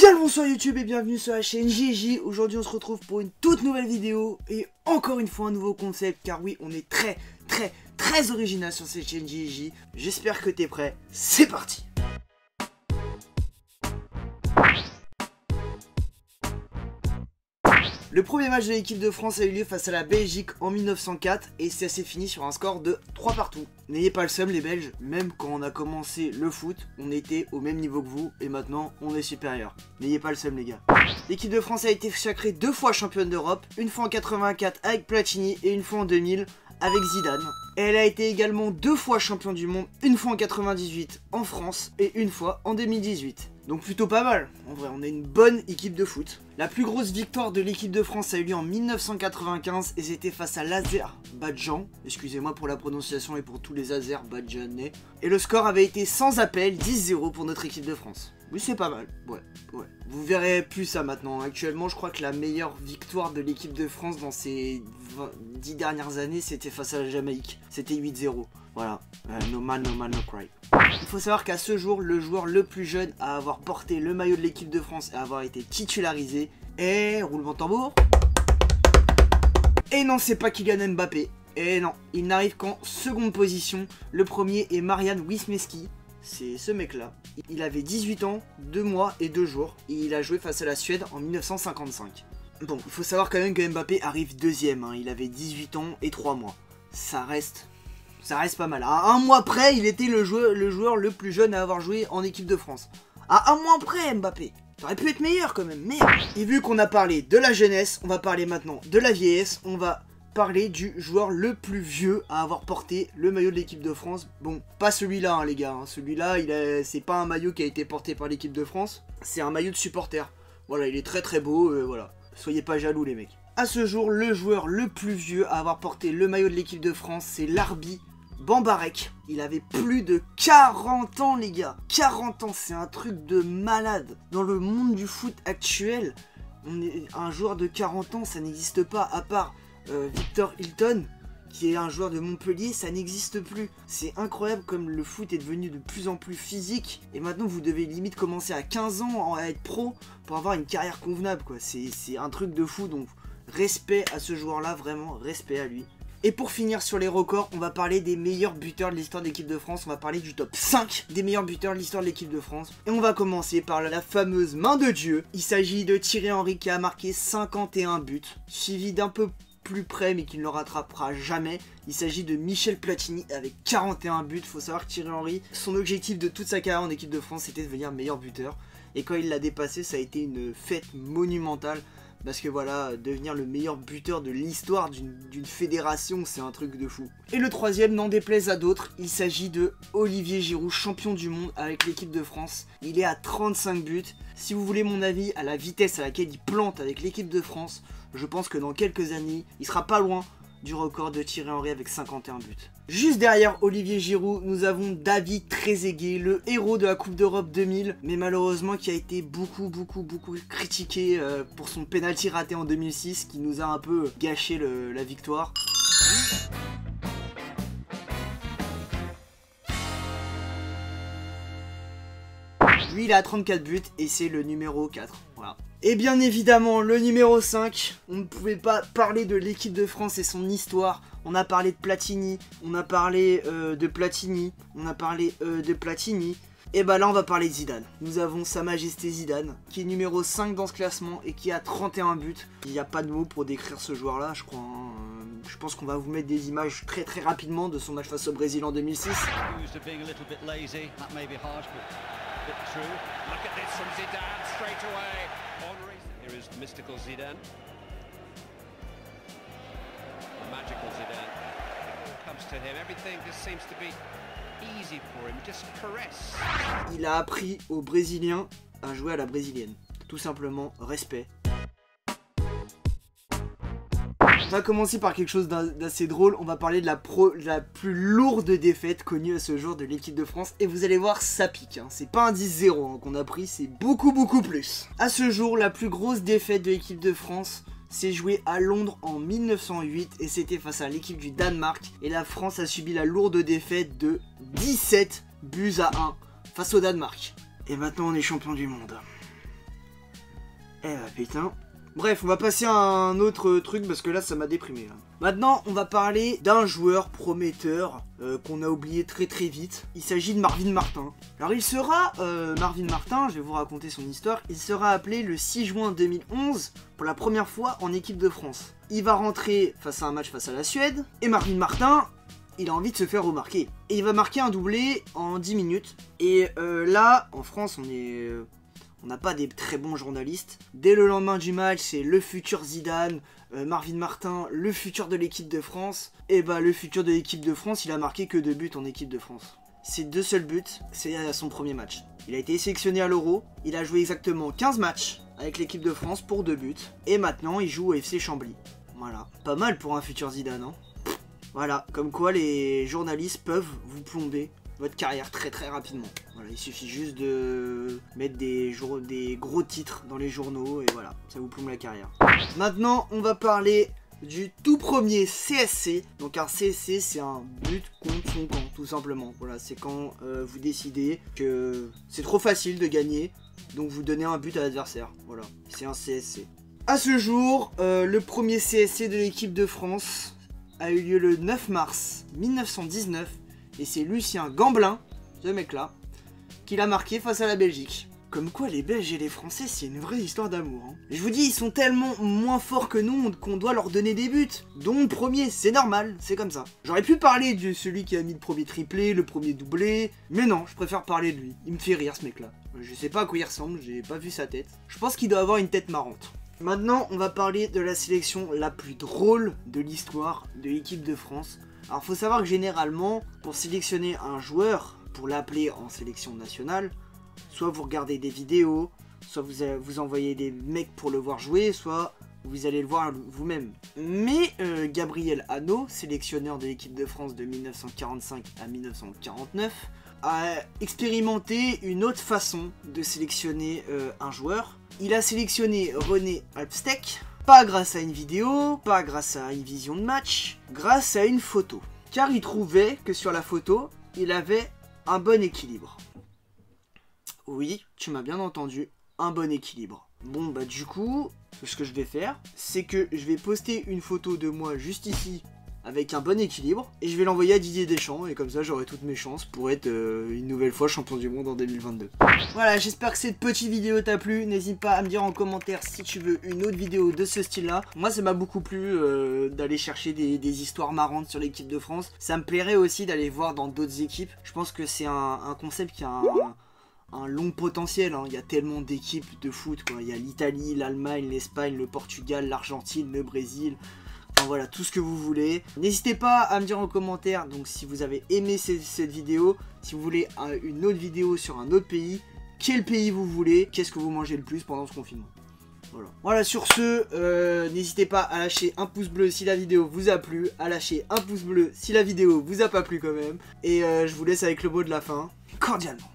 Bien le bonsoir YouTube et bienvenue sur la chaîne JJ. Aujourd'hui on se retrouve pour une toute nouvelle vidéo et encore une fois un nouveau concept, car oui on est très original sur cette chaîne JJ. J'espère que t'es prêt, c'est parti. Le premier match de l'équipe de France a eu lieu face à la Belgique en 1904 et ça s'est fini sur un score de 3 partout. N'ayez pas le seum les Belges, même quand on a commencé le foot, on était au même niveau que vous et maintenant on est supérieur. N'ayez pas le seum les gars. L'équipe de France a été sacrée 2 fois championne d'Europe, une fois en 84 avec Platini et une fois en 2000 avec Zidane. Elle a été également 2 fois champion du monde, une fois en 98 en France et une fois en 2018. Donc plutôt pas mal, en vrai on est une bonne équipe de foot. La plus grosse victoire de l'équipe de France a eu lieu en 1995 et c'était face à l'Azerbaïdjan. Excusez-moi pour la prononciation et pour tous les Azerbaïdjanais. Et le score avait été sans appel, 10-0 pour notre équipe de France. Oui c'est pas mal, ouais. Vous verrez plus ça maintenant. Actuellement je crois que la meilleure victoire de l'équipe de France dans ces 10 dernières années c'était face à la Jamaïque. C'était 8-0. Voilà, no man, no cry. Il faut savoir qu'à ce jour, le joueur le plus jeune à avoir porté le maillot de l'équipe de France et à avoir été titularisé est... roulement de tambour. Et non, c'est pas Kylian Mbappé. Et non, il n'arrive qu'en seconde position. Le premier est Marian Wisniewski. C'est ce mec-là. Il avait 18 ans, 2 mois et 2 jours. Et il a joué face à la Suède en 1955. Bon, il faut savoir quand même que Mbappé arrive deuxième. Hein. Il avait 18 ans et 3 mois. Ça reste pas mal. À un mois près, il était le joueur le plus jeune à avoir joué en équipe de France. À un mois près, Mbappé. T'aurais pu être meilleur quand même, merde. Et vu qu'on a parlé de la jeunesse, on va parler maintenant de la vieillesse. On va parler du joueur le plus vieux à avoir porté le maillot de l'équipe de France. Bon, pas celui-là, hein, les gars. Hein. Celui-là, c'est pas un maillot qui a été porté par l'équipe de France. C'est un maillot de supporter. Voilà, il est très beau. Voilà, soyez pas jaloux, les mecs. À ce jour, le joueur le plus vieux à avoir porté le maillot de l'équipe de France, c'est Larbi Bambarek. Il avait plus de 40 ans les gars. 40 ans, c'est un truc de malade. Dans le monde du foot actuel, un joueur de 40 ans, ça n'existe pas. À part Victor Hilton, qui est un joueur de Montpellier, ça n'existe plus. C'est incroyable comme le foot est devenu de plus en plus physique. Et maintenant, vous devez limite commencer à 15 ans à être pro pour avoir une carrière convenable, quoi. C'est un truc de fou, donc respect à ce joueur-là, vraiment, respect à lui. Et pour finir sur les records, on va parler des meilleurs buteurs de l'histoire de l'équipe de France. On va parler du top 5 des meilleurs buteurs de l'histoire de l'équipe de France. Et on va commencer par la fameuse main de Dieu. Il s'agit de Thierry Henry qui a marqué 51 buts, suivi d'un peu plus près mais qui ne le rattrapera jamais. Il s'agit de Michel Platini avec 41 buts. Faut savoir que Thierry Henry, son objectif de toute sa carrière en équipe de France, c'était de devenir meilleur buteur. Et quand il l'a dépassé, ça a été une fête monumentale. Parce que voilà, devenir le meilleur buteur de l'histoire d'une fédération, c'est un truc de fou. Et le troisième, n'en déplaise à d'autres, il s'agit de Olivier Giroud, champion du monde avec l'équipe de France. Il est à 35 buts. Si vous voulez mon avis à la vitesse à laquelle il plante avec l'équipe de France, je pense que dans quelques années, il sera pas loin du record de Thierry Henry avec 51 buts. Juste derrière Olivier Giroud, nous avons David Trezeguet, le héros de la Coupe d'Europe 2000, mais malheureusement qui a été beaucoup critiqué pour son penalty raté en 2006, qui nous a un peu gâché la victoire. Lui il a 34 buts et c'est le numéro 4, voilà. Et bien évidemment le numéro 5, on ne pouvait pas parler de l'équipe de France et son histoire. On a parlé de Platini, on a parlé de Platini, on a parlé de Platini. Et bah là on va parler de Zidane. Nous avons Sa Majesté Zidane, qui est numéro 5 dans ce classement et qui a 31 buts. Il n'y a pas de mots pour décrire ce joueur là, je crois. Hein. Je pense qu'on va vous mettre des images très rapidement de son match face au Brésil en 2006. Here is the mystical Zidane. The magical Zidane. Comes to him. Everything just seems to be easy for him. Just caress. Il a appris aux Brésiliens à jouer à la brésilienne. Tout simplement, respect. On va commencer par quelque chose d'assez drôle. On va parler de la plus lourde défaite connue à ce jour de l'équipe de France. Et vous allez voir, ça pique. Hein. C'est pas un 10-0 hein, qu'on a pris, c'est beaucoup plus. À ce jour, la plus grosse défaite de l'équipe de France s'est jouée à Londres en 1908. Et c'était face à l'équipe du Danemark. Et la France a subi la lourde défaite de 17 buts à 1 face au Danemark. Et maintenant, on est champion du monde. Eh bah putain. Bref, on va passer à un autre truc parce que là ça m'a déprimé là. Maintenant on va parler d'un joueur prometteur qu'on a oublié très vite. Il s'agit de Marvin Martin. Alors il sera, Marvin Martin, je vais vous raconter son histoire, il sera appelé le 6 juin 2011 pour la première fois en équipe de France. Il va rentrer face à un match face à la Suède et Marvin Martin, il a envie de se faire remarquer. Et il va marquer un doublé en 10 minutes. Et là, en France, on n'a pas des très bons journalistes. Dès le lendemain du match, c'est le futur Zidane, Marvin Martin, le futur de l'équipe de France. Et bah le futur de l'équipe de France, il a marqué que 2 buts en équipe de France. Ses 2 seuls buts, c'est à son premier match. Il a été sélectionné à l'Euro, il a joué exactement 15 matchs avec l'équipe de France pour 2 buts. Et maintenant, il joue au FC Chambly. Voilà, pas mal pour un futur Zidane, hein. Voilà, comme quoi les journalistes peuvent vous plomber votre carrière très rapidement. Voilà, il suffit juste de mettre des gros titres dans les journaux et voilà, ça vous plombe la carrière. Maintenant, on va parler du tout premier CSC. Donc un CSC, c'est un but contre son camp, tout simplement. Voilà, c'est quand vous décidez que c'est trop facile de gagner, donc vous donnez un but à l'adversaire. Voilà, c'est un CSC. À ce jour, le premier CSC de l'équipe de France a eu lieu le 9 mars 1919 et c'est Lucien Gamblin, ce mec là, qui l'a marqué face à la Belgique. Comme quoi les Belges et les Français c'est une vraie histoire d'amour, hein. Je vous dis, ils sont tellement moins forts que nous qu'on doit leur donner des buts, dont le premier, c'est normal, c'est comme ça. J'aurais pu parler de celui qui a mis le premier triplé, le premier doublé, mais non, je préfère parler de lui. Il me fait rire ce mec là. Je sais pas à quoi il ressemble, j'ai pas vu sa tête. Je pense qu'il doit avoir une tête marrante. Maintenant, on va parler de la sélection la plus drôle de l'histoire de l'équipe de France. Alors, faut savoir que généralement, pour sélectionner un joueur, pour l'appeler en sélection nationale, soit vous regardez des vidéos, soit vous envoyez des mecs pour le voir jouer, soit vous allez le voir vous-même. Mais Gabriel Hano, sélectionneur de l'équipe de France de 1945 à 1949, a expérimenté une autre façon de sélectionner un joueur. Il a sélectionné René Alpstec, pas grâce à une vidéo, pas grâce à une vision de match, grâce à une photo. Car il trouvait que sur la photo, il avait un bon équilibre. Oui, tu m'as bien entendu, un bon équilibre. Bon bah du coup, ce que je vais faire, c'est que je vais poster une photo de moi juste ici, avec un bon équilibre, et je vais l'envoyer à Didier Deschamps, et comme ça j'aurai toutes mes chances pour être une nouvelle fois champion du monde en 2022. Voilà, j'espère que cette petite vidéo t'a plu, n'hésite pas à me dire en commentaire si tu veux une autre vidéo de ce style là. Moi ça m'a beaucoup plu d'aller chercher des histoires marrantes sur l'équipe de France, ça me plairait aussi d'aller voir dans d'autres équipes. Je pense que c'est un concept qui a un long potentiel, hein. Il y a tellement d'équipes de foot, quoi. Il y a l'Italie, l'Allemagne, l'Espagne, le Portugal, l'Argentine, le Brésil. Enfin voilà, tout ce que vous voulez. N'hésitez pas à me dire en commentaire donc si vous avez aimé cette vidéo, si vous voulez une autre vidéo sur un autre pays, quel pays vous voulez, qu'est-ce que vous mangez le plus pendant ce confinement. Voilà, sur ce, n'hésitez pas à lâcher un pouce bleu si la vidéo vous a plu, à lâcher un pouce bleu si la vidéo vous a pas plu quand même. Et je vous laisse avec le mot de la fin, cordialement.